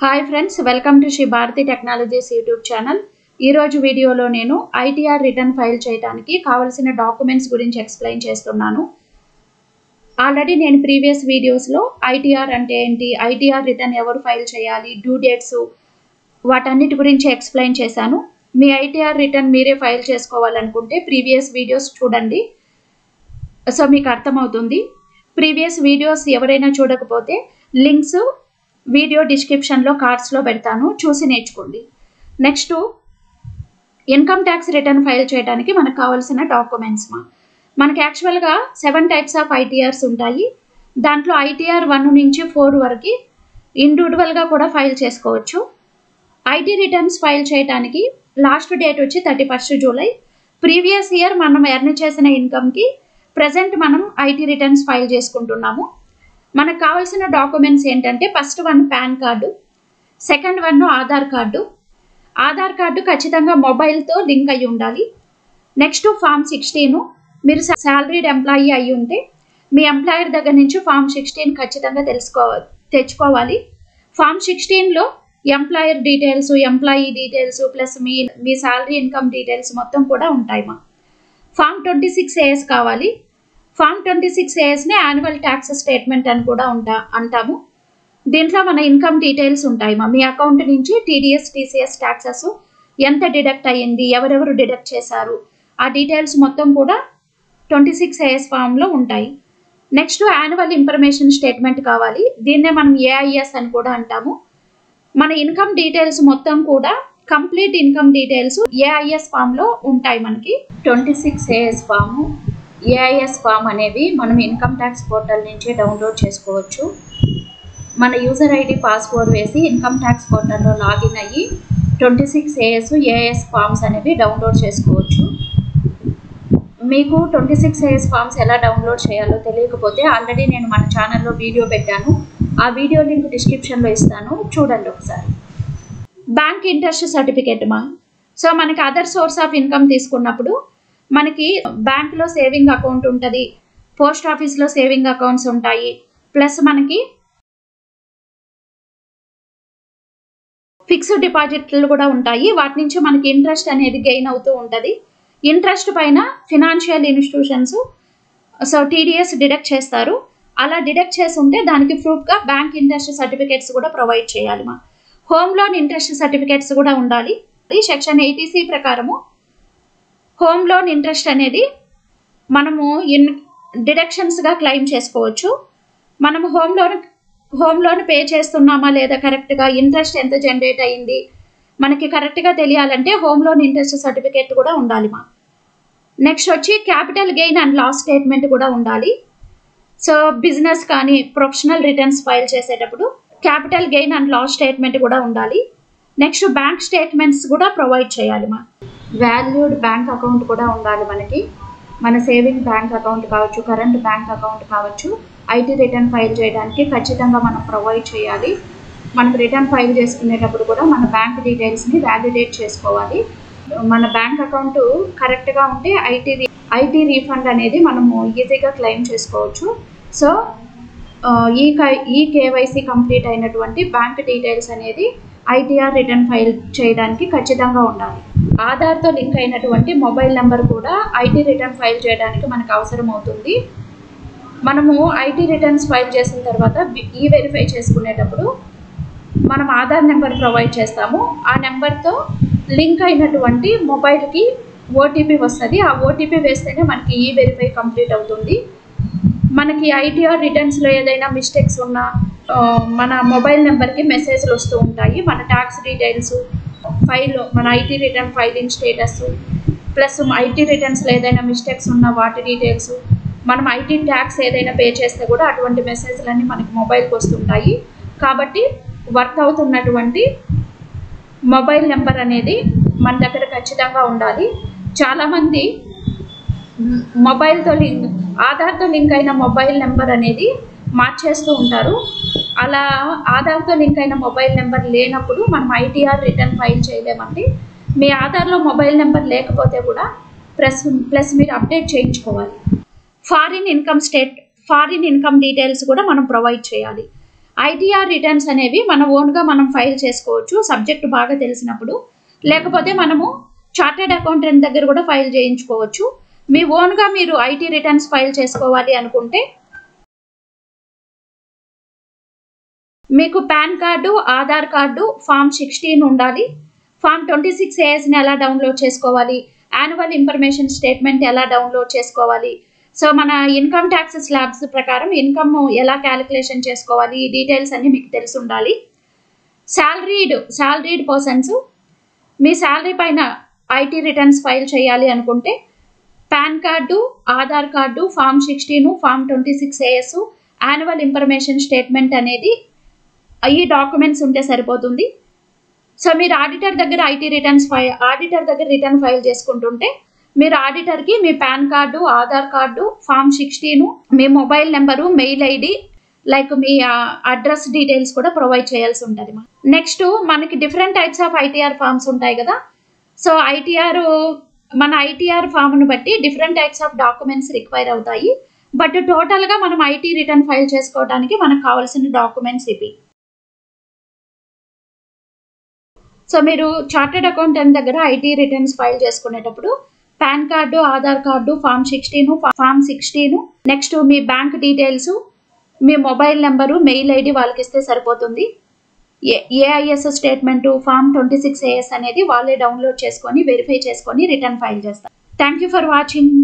Hi friends, welcome to Sri Bharathi Technologies YouTube channel. ఈరోజు వీడియోలో నేను ఐటీఆర్ రిటర్న్ ఫైల్ చేయడానికి కావాల్సిన డాక్యుమెంట్స్ గురించి ఎక్స్ప్లెయిన్ చేస్తున్నాను. ఆల్రెడీ నేను ప్రీవియస్ వీడియోస్లో ఐటీఆర్ అంటే ఏంటి, ఐటీఆర్ రిటర్న్ ఎవరు ఫైల్ చేయాలి, డ్యూ డేట్స్ వాటన్నిటి గురించి ఎక్స్ప్లెయిన్ చేశాను. మీ ఐటీఆర్ రిటర్న్ మీరే ఫైల్ చేసుకోవాలనుకుంటే ప్రీవియస్ వీడియోస్ చూడండి, సో మీకు అర్థమవుతుంది. ప్రీవియస్ వీడియోస్ ఎవరైనా చూడకపోతే లింక్స్ వీడియో డిస్క్రిప్షన్లో కార్డ్స్లో పెడతాను, చూసి నేర్చుకోండి. Next, income tax return file చేయడానికి మనకు కావాల్సిన డాక్యుమెంట్స్. మనకి యాక్చువల్గా 7 టైప్స్ ఆఫ్ ఐటీఆర్స్ ఉంటాయి. దాంట్లో ఐటీఆర్ 1 నుంచి 4 వరకు ఇండివిజువల్గా కూడా ఫైల్ చేసుకోవచ్చు. ఐటీ రిటర్న్స్ ఫైల్ చేయడానికి లాస్ట్ డేట్ వచ్చి 31 జూలై. ప్రీవియస్ ఇయర్ మనం ఎర్న్ చేసిన ఇన్కమ్కి ప్రజెంట్ మనం ఐటీ రిటర్న్స్ ఫైల్ చేసుకుంటున్నాము. మనకు కావాల్సిన డాక్యుమెంట్స్ ఏంటంటే, first one pan card, second one Aadhaar card. Aadhaar card ఖచ్చితంగా మొబైల్తో లింక్ అయ్యి ఉండాలి. నెక్స్ట్ ఫామ్ 16, మీరు శాలరీడ్ ఎంప్లాయీ అయ్యి ఉంటే మీ ఎంప్లాయర్ దగ్గర నుంచి ఫామ్ 16 ఖచ్చితంగా తెచ్చుకోవాలి. ఫామ్ 16లో employer details, employee details plus మీ శాలరీ ఇన్కమ్ డీటెయిల్స్ మొత్తం కూడా ఉంటాయి. ఫామ్ 26AS కావాలి. ఫామ్ 26ASని యాన్యువల్ ట్యాక్స్ స్టేట్మెంట్ అని కూడా అంటాము. దీంట్లో మన ఇన్కమ్ డీటెయిల్స్ ఉంటాయి. మీ అకౌంట్ నుంచి టీడీఎస్, టీసీఎస్ ట్యాక్సెస్ ఎంత డిడక్ట్ అయ్యింది, ఎవరెవరు డిడక్ట్ చేశారు, ఆ డీటెయిల్స్ మొత్తం కూడా 26AS ఫామ్లో ఉంటాయి. నెక్స్ట్ యాన్యువల్ ఇన్ఫర్మేషన్ స్టేట్మెంట్ కావాలి. దీన్నే మనం ఏఐఎస్ అని కూడా అంటాము. మన ఇన్కమ్ డీటెయిల్స్ మొత్తం కూడా కంప్లీట్ ఇన్కమ్ డీటెయిల్స్ ఏఐఎస్ ఫామ్లో ఉంటాయి. మనకి 26AS ఫాము, ఏఐఎస్ ఫామ్ అనేవి మనం ఇన్కమ్ ట్యాక్స్ పోర్టల్ నుంచి డౌన్లోడ్ చేసుకోవచ్చు. మన యూజర్ ఐడి పాస్వర్డ్ వేసి ఇన్కమ్ ట్యాక్స్ పోర్టల్లో లాగిన్ అయ్యి 26AS ఏఐఎస్ ఫామ్స్ అనేవి డౌన్లోడ్ చేసుకోవచ్చు. మీకు 26AS ఫామ్స్ ఎలా డౌన్లోడ్ చేయాలో తెలియకపోతే ఆల్రెడీ నేను మన ఛానల్లో వీడియో పెట్టాను. ఆ వీడియో లింక్ డిస్క్రిప్షన్లో ఇస్తాను, చూడండి ఒకసారి. Bank interest certificate. సో మనకి అదర్ సోర్స్ ఆఫ్ ఇన్కమ్ తీసుకున్నప్పుడు మనకి బ్యాంక్లో సేవింగ్ అకౌంట్ ఉంటుంది, పోస్ట్ ఆఫీస్లో సేవింగ్ అకౌంట్స్ ఉంటాయి, ప్లస్ మనకి ఫిక్స్డ్ డిపాజిట్లు కూడా ఉంటాయి. వాటి నుంచి మనకి ఇంట్రెస్ట్ అనేది గెయిన్ అవుతూ ఉంటుంది. ఇంట్రెస్ట్ పైన financial institutions so TDS deduct చేస్తారు. అలా డిడక్ట్ చేసి ఉంటే దానికి ప్రూఫ్గా బ్యాంక్ ఇంట్రెస్ట్ సర్టిఫికేట్స్ కూడా ప్రొవైడ్ చేయాలి. హోమ్ లోన్ ఇంట్రెస్ట్ సర్టిఫికేట్స్ కూడా ఉండాలి. సెక్షన్ 80C ప్రకారము హోమ్ లోన్ ఇంట్రెస్ట్ అనేది మనము డిడక్షన్స్గా క్లెయిమ్ చేసుకోవచ్చు. మనము హోమ్ లోన్ పే చేస్తున్నామా లేదా, కరెక్ట్గా ఇంట్రెస్ట్ ఎంత జనరేట్ అయ్యింది మనకి కరెక్ట్గా తెలియాలంటే హోమ్ లోన్ ఇంట్రెస్ట్ సర్టిఫికేట్ కూడా ఉండాలి. నెక్స్ట్ వచ్చి capital gain and loss statement కూడా ఉండాలి. సో బిజినెస్ కానీ ప్రొఫెషనల్ రిటర్న్స్ ఫైల్ చేసేటప్పుడు capital gain and loss statement కూడా ఉండాలి. నెక్స్ట్ బ్యాంక్ స్టేట్మెంట్స్ కూడా ప్రొవైడ్ చేయాలి. వాల్యూడ్ బ్యాంక్ అకౌంట్ కూడా ఉండాలి. మన సేవింగ్ బ్యాంక్ అకౌంట్ కావచ్చు, కరెంట్ బ్యాంక్ అకౌంట్ కావచ్చు, ఐటీ రిటర్న్ ఫైల్ చేయడానికి ఖచ్చితంగా మనం ప్రొవైడ్ చేయాలి. మనం రిటర్న్ ఫైల్ చేసుకునేటప్పుడు కూడా మన బ్యాంక్ డీటెయిల్స్ని వ్యాలిడేట్ చేసుకోవాలి. మన బ్యాంక్ అకౌంట్ కరెక్ట్గా ఉంటే ఐటీ రీఫండ్ అనేది మనము ఈజీగా క్లెయిమ్ చేసుకోవచ్చు. సో ఈ కేవైసీ కంప్లీట్ అయినటువంటి బ్యాంక్ డీటెయిల్స్ అనేది ఐటీఆర్ రిటర్న్ ఫైల్ చేయడానికి ఖచ్చితంగా ఉండాలి. ఆధార్తో లింక్ అయినటువంటి మొబైల్ నెంబర్ కూడా ఐటీ రిటర్న్ ఫైల్ చేయడానికి మనకు అవసరం అవుతుంది. మనము ఐటీ రిటర్న్స్ ఫైల్ చేసిన తర్వాత వెరిఫై చేసుకునేటప్పుడు మనం ఆధార్ నెంబర్ ప్రొవైడ్ చేస్తాము. ఆ నెంబర్తో లింక్ అయినటువంటి మొబైల్కి ఓటీపీ వస్తుంది. ఆ ఓటీపీ వేస్తేనే మనకి వెరిఫై కంప్లీట్ అవుతుంది. మనకి ఐటీఆర్ రిటర్న్స్లో ఏదైనా మిస్టేక్స్ ఉన్నా మన మొబైల్ నెంబర్కి మెసేజ్లు వస్తూ ఉంటాయి. మన ట్యాక్స్ డీటెయిల్స్ ఫైల్, మన IT return filing status plus IT రిటర్న్స్లో ఏదైనా మిస్టేక్స్ ఉన్న వాటి డీటెయిల్స్, మనం ఐటీ ట్యాక్స్ ఏదైనా పే చేస్తే కూడా అటువంటి మెసేజ్లన్నీ మనకి మొబైల్కి వస్తుంటాయి. కాబట్టి వర్క్ అవుతున్నటువంటి మొబైల్ నెంబర్ అనేది మన దగ్గర ఖచ్చితంగా ఉండాలి. చాలామంది ఆధార్తో లింక్ అయిన మొబైల్ నెంబర్ అనేది మార్చేస్తూ ఉంటారు. అలా ఆధార్తో లింక్ అయిన మొబైల్ నెంబర్ లేనప్పుడు మనం ఐటీఆర్ రిటర్న్ ఫైల్ చేయలేమండి. మీ ఆధార్లో మొబైల్ నెంబర్ లేకపోతే కూడా ప్లస్ మీరు అప్డేట్ చేయించుకోవాలి. ఫారిన్ ఇన్కమ్ డీటెయిల్స్ కూడా మనం ప్రొవైడ్ చేయాలి. ఐటీఆర్ రిటర్న్స్ అనేవి మన ఓన్గా మనం ఫైల్ చేసుకోవచ్చు సబ్జెక్ట్ బాగా తెలిసినప్పుడు. లేకపోతే మనము చార్టెడ్ అకౌంటెంట్ దగ్గర కూడా ఫైల్ చేయించుకోవచ్చు. మీ ఓన్గా మీరు ఐటీ రిటర్న్స్ ఫైల్ చేసుకోవాలి అనుకుంటే మీకు PAN card, Aadhaar card, form 16 ఉండాలి. ఫామ్ 26ASని ఎలా డౌన్లోడ్ చేసుకోవాలి, యాన్యువల్ ఇన్ఫర్మేషన్ స్టేట్మెంట్ ఎలా డౌన్లోడ్ చేసుకోవాలి, సో మన ఇన్కమ్ ట్యాక్స్ స్లాబ్స్ ప్రకారం ఇన్కమ్ ఎలా క్యాలిక్యులేషన్ చేసుకోవాలి, ఈ డీటెయిల్స్ అన్ని మీకు తెలిసి ఉండాలి. శాలరీడ్ పర్సన్స్ మీ శాలరీ పైన ఐటీ రిటర్న్స్ ఫైల్ చేయాలి అనుకుంటే PAN card, Aadhaar card, form 16, form 26AS, annual information statement అనేది ఈ డాక్యుమెంట్స్ ఉంటే సరిపోతుంది. సో మీరు ఆడిటర్ దగ్గర రిటర్న్ ఫైల్ చేసుకుంటుంటే మీరు ఆడిటర్కి మీ PAN card, Aadhaar card, form 16, మీ mobile number, mail ID, like మీ అడ్రస్ డీటెయిల్స్ కూడా ప్రొవైడ్ చేయాల్సి ఉంటుంది. నెక్స్ట్ మనకి different types of ITR forms ఉంటాయి కదా. సో మన ఐటీఆర్ ఫామ్ను బట్టి different types of documents require అవుతాయి. బట్ టోటల్గా మనం ఐటీ రిటర్న్ ఫైల్ చేసుకోవడానికి మనకు కావాల్సిన డాక్యుమెంట్స్ ఇవి. సో మీరు చార్టెడ్ అకౌంటెంట్ దగ్గర ఐటీ రిటర్న్స్ ఫైల్ చేసుకునేటప్పుడు PAN card, Aadhaar card, form 16, next మీ బ్యాంక్ డీటెయిల్స్, మీ మొబైల్ నెంబరు, మెయిల్ ఐడి వాళ్ళకి ఇస్తే సరిపోతుంది. ఏఐఎస్ స్టేట్మెంట్, ఫామ్ 26AS అనేది వాళ్ళే డౌన్లోడ్ చేసుకొని వెరిఫై చేసుకొని రిటర్న్ ఫైల్ చేస్తారు. Thank you for watching.